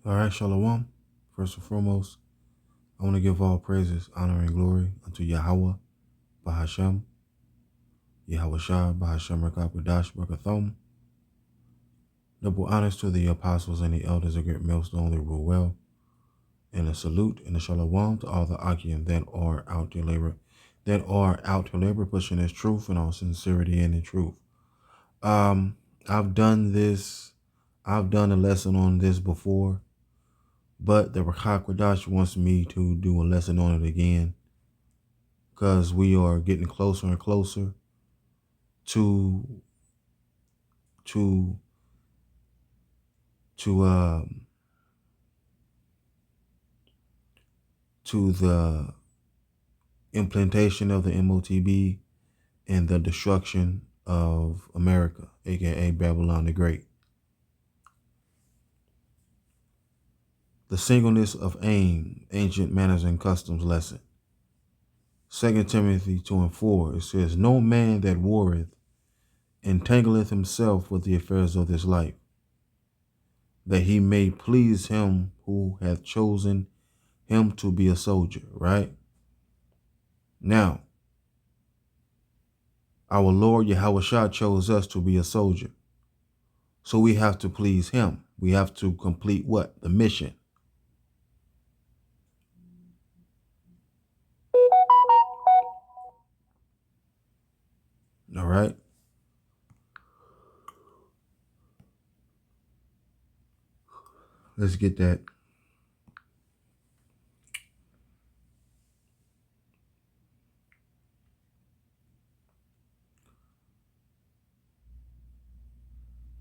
All right, Shalom. First and foremost, I want to give all praises, honor, and glory unto Yahweh, Bahashem, Yahweh Shah, Bahashem, Rakakwadash, Barakathom. Double honors to the apostles and the elders of Great Millstone, they rule well. And a salute and a Shalom to all the Akim that are out to labor, pushing this truth in all sincerity and in truth. I've done a lesson on this before, but the Rakakwadash wants me to do a lesson on it again, because we are getting closer and closer to to to to the implantation of the MOTB and the destruction of America, aka Babylon the Great. The singleness of aim, ancient manners and customs lesson. 2 Timothy 2:4, it says, "No man that warreth entangleth himself with the affairs of this life, that he may please him who hath chosen him to be a soldier," right? Now, our Lord Yahweh Shah chose us to be a soldier. So we have to please him. We have to complete what? The mission. All right. Let's get that.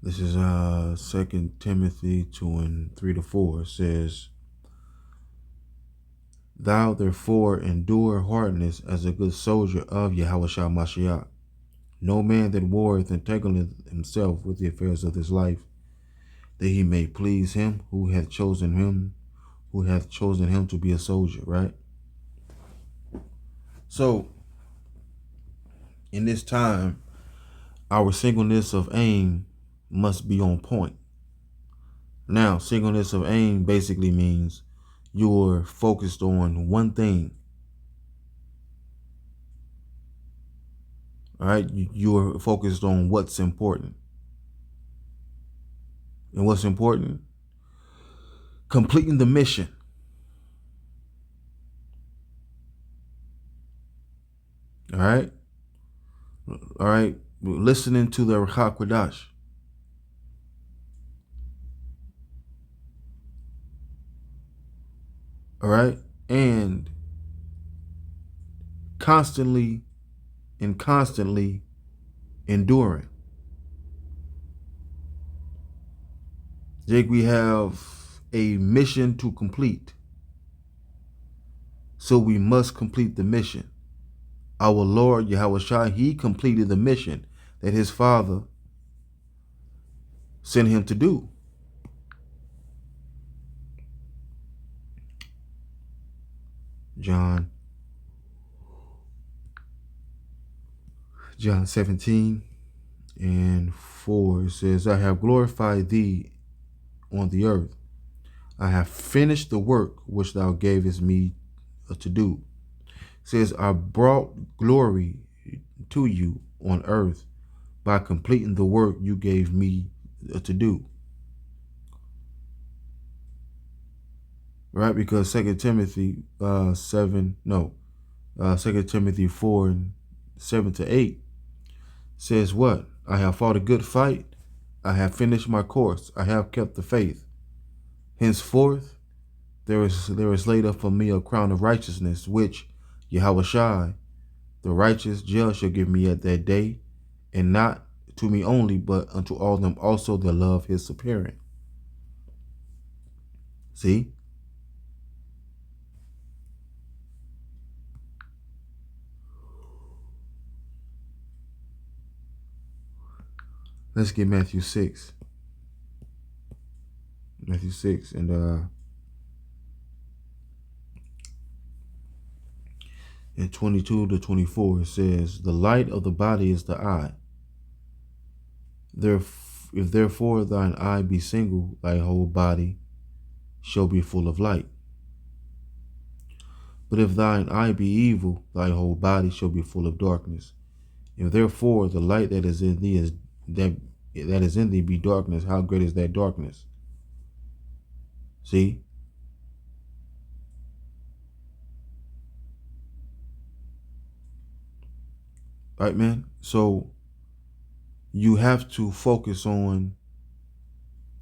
This is 2 Timothy 2:3-4. It says, "Thou therefore endure hardness as a good soldier of Yahweh Shah Mashiach. No man that warreth entangleth himself with the affairs of this life, that he may please him who hath chosen him to be a soldier," right? So in this time, our singleness of aim must be on point. Now, singleness of aim basically means you're focused on one thing. All right, you're focused on what's important. And what's important? Completing the mission. All right. All right. Listening to the Ruach Kodash. All right. And constantly enduring. Jake, we have a mission to complete. So we must complete the mission. Our Lord Yahweh Shai, he completed the mission that his Father sent him to do. John 17:4, it says, "I have glorified thee on the earth. I have finished the work which thou gavest me to do." It says, "I brought glory to you on earth by completing the work you gave me to do." Right? Because 2 Timothy 4:7-8 says what? "I have fought a good fight. I have finished my course. I have kept the faith. Henceforth, there is laid up for me a crown of righteousness, which Yahweh Shai, the righteous judge, shall give me at that day, and not to me only, but unto all them also that love his appearing." See? Let's get Matthew 6. Matthew 6 and 22-24, it says, "The light of the body is the eye. If therefore thine eye be single, thy whole body shall be full of light. But if thine eye be evil, thy whole body shall be full of darkness. If therefore the light that is in thee that is in thee be darkness, how great is that darkness? See? Right, man? So you have to focus on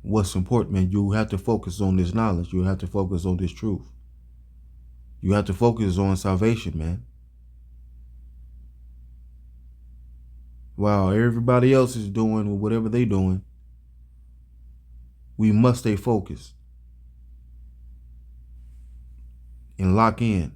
what's important, man. You have to focus on this knowledge. You have to focus on this truth. You have to focus on salvation, man. While everybody else is doing whatever they're doing, we must stay focused and lock in.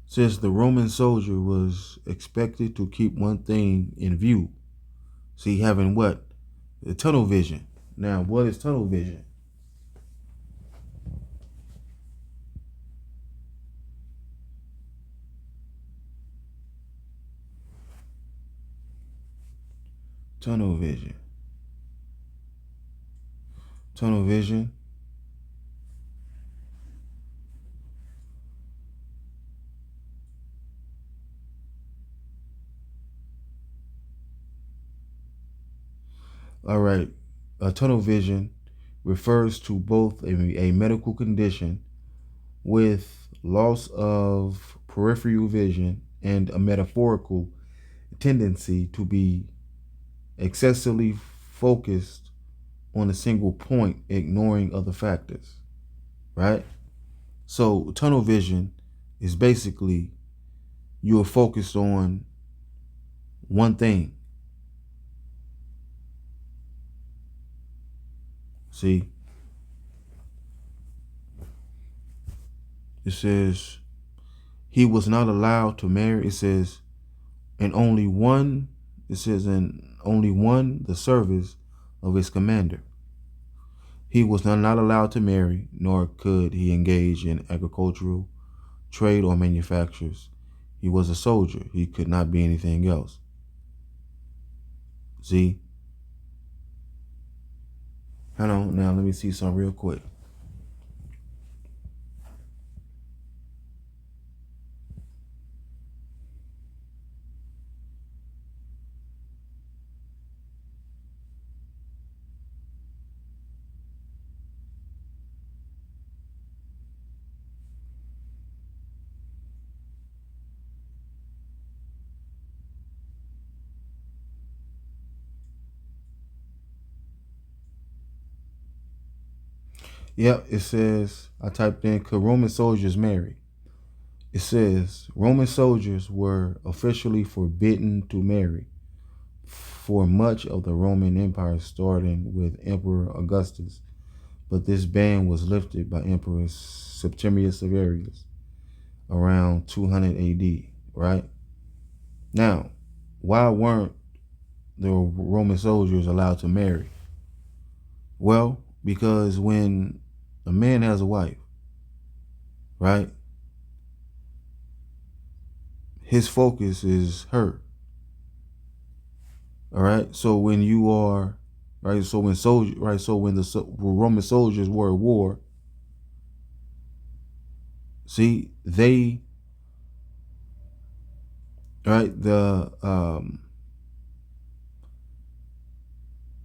Says the Roman soldier was expected to keep one thing in view. See, having what? The tunnel vision. Now, what is tunnel vision? Tunnel vision. Tunnel vision. All right. Tunnel vision refers to both a medical condition with loss of peripheral vision and a metaphorical tendency to be excessively focused on a single point, ignoring other factors, right? So tunnel vision is basically you're focused on one thing. See, it says he was not allowed to marry. It says, and only one, it says, and only one the service of his commander. He was not allowed to marry, nor could he engage in agricultural, trade, or manufactures. He was a soldier. He could not be anything else. See? Hold on. Now, let me see something real quick. Yep, it says, I typed in, could Roman soldiers marry? It says, Roman soldiers were officially forbidden to marry for much of the Roman Empire, starting with Emperor Augustus. But this ban was lifted by Emperor Septimius Severus around 200 AD, right? Now, why weren't the Roman soldiers allowed to marry? Well, because when a man has a wife, right, his focus is her. All right. So when you are, right, so when soldier, right, so when the Roman soldiers were at war, see, they, right,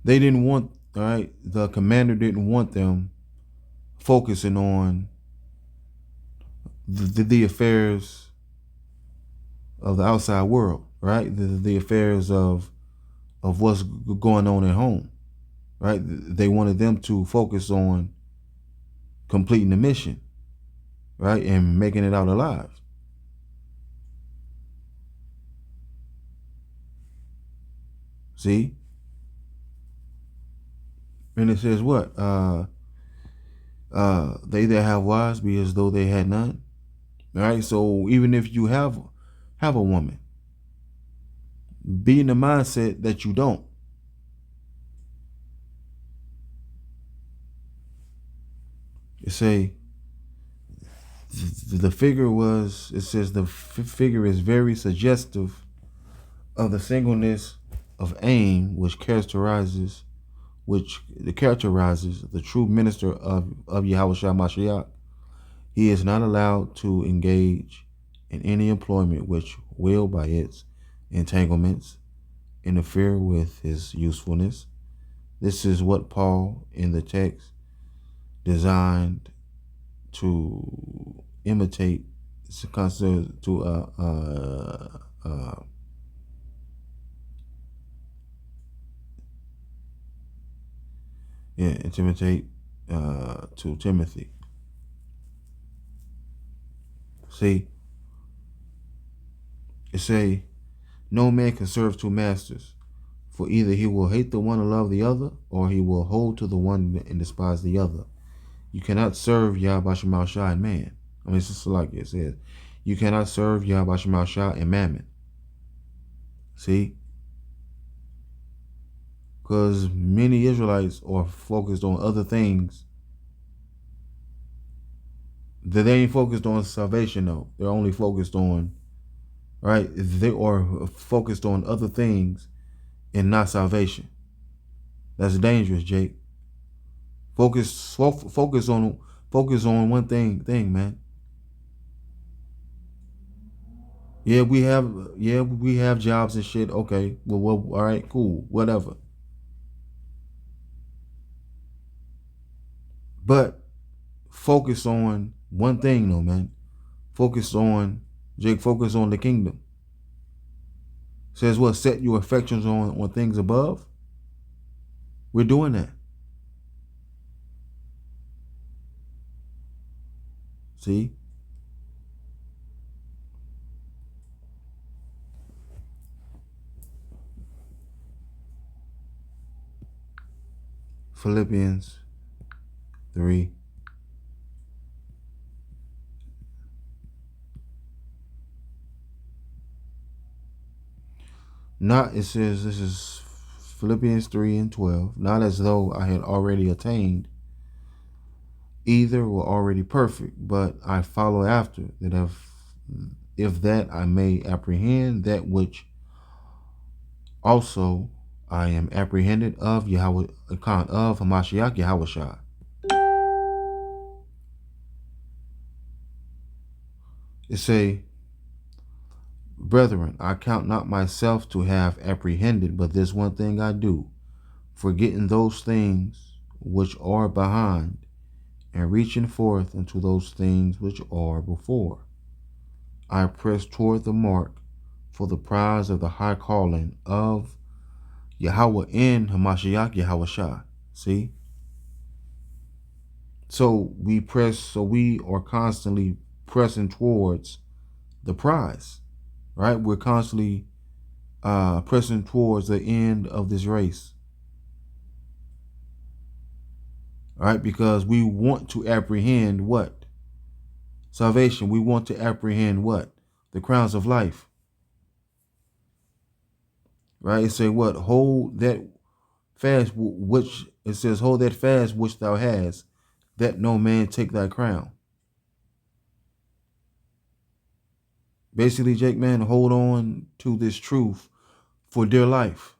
they didn't want, all right, the commander didn't want them focusing on the affairs of the outside world, right? The affairs of what's going on at home, right? They wanted them to focus on completing the mission, right, and making it out alive. See? And it says what? They that have wives be as though they had none. All right. So even if you have a woman, be in the mindset that you don't. It say the figure was. It says the figure is very suggestive of the singleness of aim which characterizes the true minister of Yahushua Mashiach. He is not allowed to engage in any employment which will, by its entanglements, interfere with his usefulness. This is what Paul in the text designed to imitate, to intimidate to Timothy. See, it say, no man can serve two masters, for either he will hate the one and love the other, or he will hold to the one and despise the other. You cannot serve Yahweh Shemal Shah and man. I mean, it's just like it says, you cannot serve Yahweh Shemal Shah and mammon. See? Because many Israelites are focused on other things. They ain't focused on salvation, though. They're only focused on, right? They are focused on other things and not salvation. That's dangerous, Jake. Focus on one thing, man. Yeah, we have jobs and shit. Okay, well, all right, cool, whatever. But focus on one thing, though, man. Focus on the kingdom. Says what? Set your affections on things above. We're doing that. See? Philippians 3. It says, this is Philippians 3:12. Not as though I had already attained, either were already perfect, but I follow after, that if that I may apprehend that which also I am apprehended of Yahweh, of Hamashiach Yahushua. It say, brethren, I count not myself to have apprehended, but this one thing I do, forgetting those things which are behind, and reaching forth unto those things which are before. I press toward the mark for the prize of the high calling of Yahweh in Hamashiach Yahushua. See? So we are constantly pressing towards the prize, right? We're constantly pressing towards the end of this race, right? Because we want to apprehend what? Salvation. We want to apprehend what? The crowns of life, right? It say what? Hold that fast, which it says, hold that fast which thou hast, that no man take thy crown. Basically, Jake, man, hold on to this truth for dear life.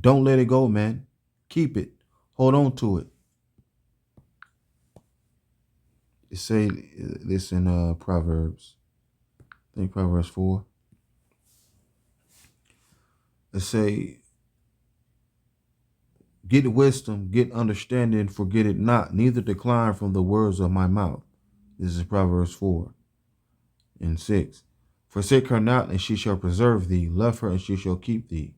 Don't let it go, man. Keep it. Hold on to it. It say this in Proverbs. I think Proverbs 4. It say, get wisdom, get understanding, forget it not, neither decline from the words of my mouth. This is Proverbs 4:6. Forsake her not, and she shall preserve thee. Love her, and she shall keep thee.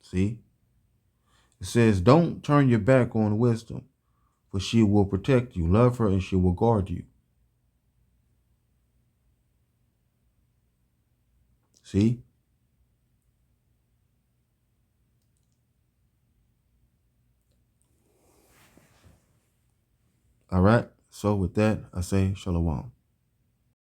See? It says, don't turn your back on wisdom, for she will protect you. Love her, and she will guard you. See? All right. So with that, I say shalom.